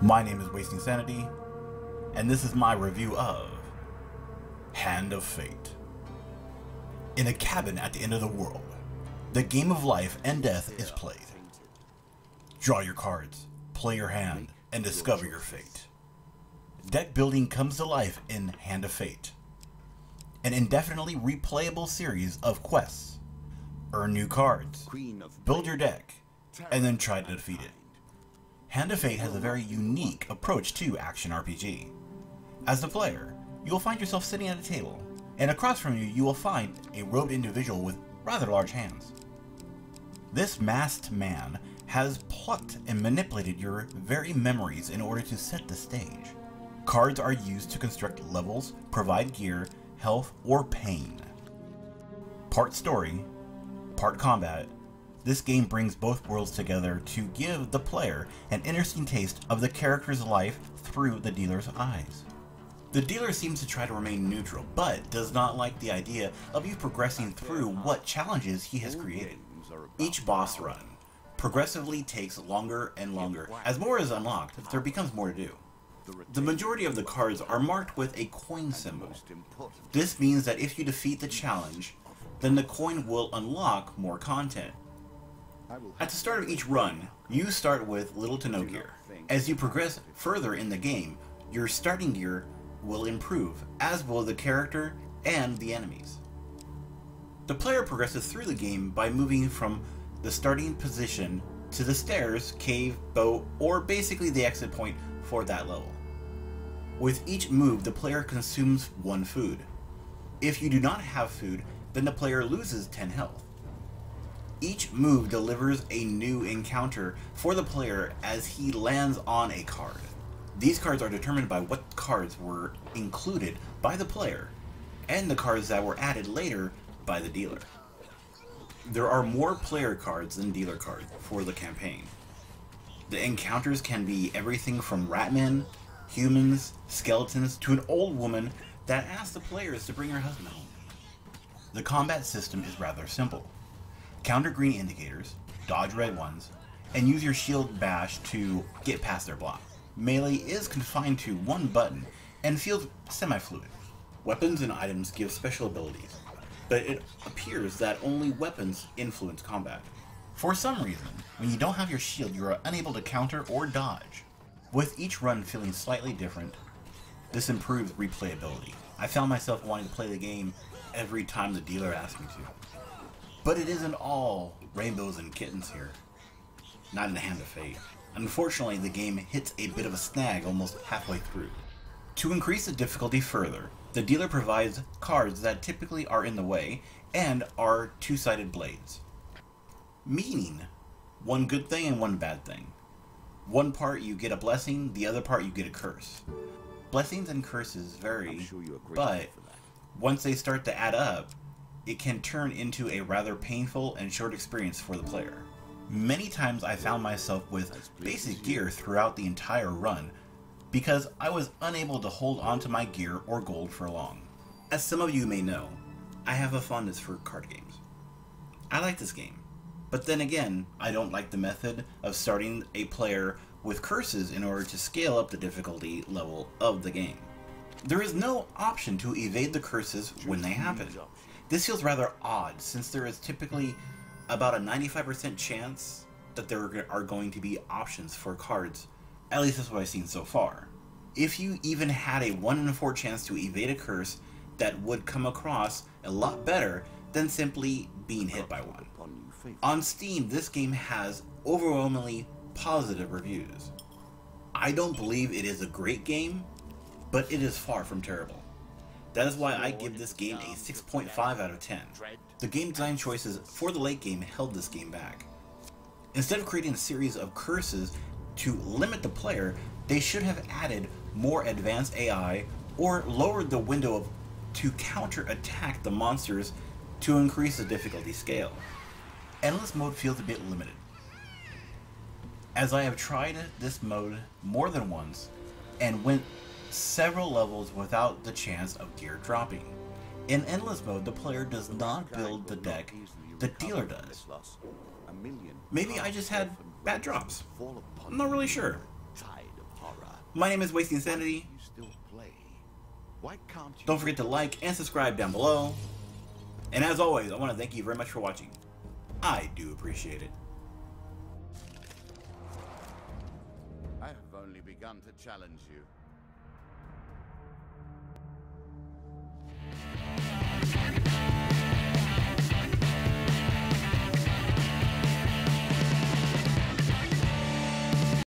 My name is Wasting Sanity, and this is my review of Hand of Fate. In a cabin at the end of the world, the game of life and death is played. Draw your cards, play your hand, and discover your fate. Deck building comes to life in Hand of Fate, an indefinitely replayable series of quests. Earn new cards, build your deck, and then try to defeat it. Hand of Fate has a very unique approach to action RPG. As the player, you will find yourself sitting at a table, and across from you, you will find a robed individual with rather large hands. This masked man has plucked and manipulated your very memories in order to set the stage. Cards are used to construct levels, provide gear, health, or pain. Part story, part combat, this game brings both worlds together to give the player an interesting taste of the character's life through the dealer's eyes. The dealer seems to try to remain neutral, but does not like the idea of you progressing through what challenges he has created. Each boss run progressively takes longer and longer. As more is unlocked, there becomes more to do. The majority of the cards are marked with a coin symbol. This means that if you defeat the challenge, then the coin will unlock more content. At the start of each run, you start with little to no gear. As you progress further in the game, your starting gear will improve, as will the character and the enemies. The player progresses through the game by moving from the starting position to the stairs, cave, boat, or basically the exit point for that level. With each move, the player consumes 1 food. If you do not have food, then the player loses 10 health. Each move delivers a new encounter for the player as he lands on a card. These cards are determined by what cards were included by the player, and the cards that were added later by the dealer. There are more player cards than dealer cards for the campaign. The encounters can be everything from ratmen, humans, skeletons, to an old woman that asks the players to bring her husband home. The combat system is rather simple. Counter green indicators, dodge red ones, and use your shield bash to get past their block. Melee is confined to 1 button and feels semi-fluid. Weapons and items give special abilities, but it appears that only weapons influence combat. For some reason, when you don't have your shield, you are unable to counter or dodge. With each run feeling slightly different, this improves replayability. I found myself wanting to play the game every time the dealer asked me to. But it isn't all rainbows and kittens here. Not in the Hand of Fate. Unfortunately, the game hits a bit of a snag almost halfway through. To increase the difficulty further, the dealer provides cards that typically are in the way and are 2-sided blades. Meaning, 1 good thing and 1 bad thing. One part you get a blessing, the other part you get a curse. Blessings and curses vary, but once they start to add up, it can turn into a rather painful and short experience for the player. Many times I found myself with basic gear throughout the entire run because I was unable to hold onto my gear or gold for long. As some of you may know, I have a fondness for card games. I like this game, but then again, I don't like the method of starting a player with curses in order to scale up the difficulty level of the game. There is no option to evade the curses when they happen. This feels rather odd since there is typically about a 95% chance that there are going to be options for cards. At least that's what I've seen so far. If you even had a 1 in 4 chance to evade a curse, that would come across a lot better than simply being hit by one. On Steam, this game has overwhelmingly positive reviews. I don't believe it is a great game, but it is far from terrible. That is why I give this game a 6.5 out of 10. The game design choices for the late game held this game back. Instead of creating a series of curses to limit the player, they should have added more advanced AI or lowered the window to counter-attack the monsters to increase the difficulty scale. Endless mode feels a bit limited, as I have tried this mode more than once and went several levels without the chance of gear dropping. In endless mode, the player does not build the deck, the dealer does. Maybe I just had bad drops. I'm not really sure. My name is Wasting Sanity. Don't forget to like and subscribe down below. And as always, I want to thank you very much for watching. I do appreciate it. I have only begun to challenge you.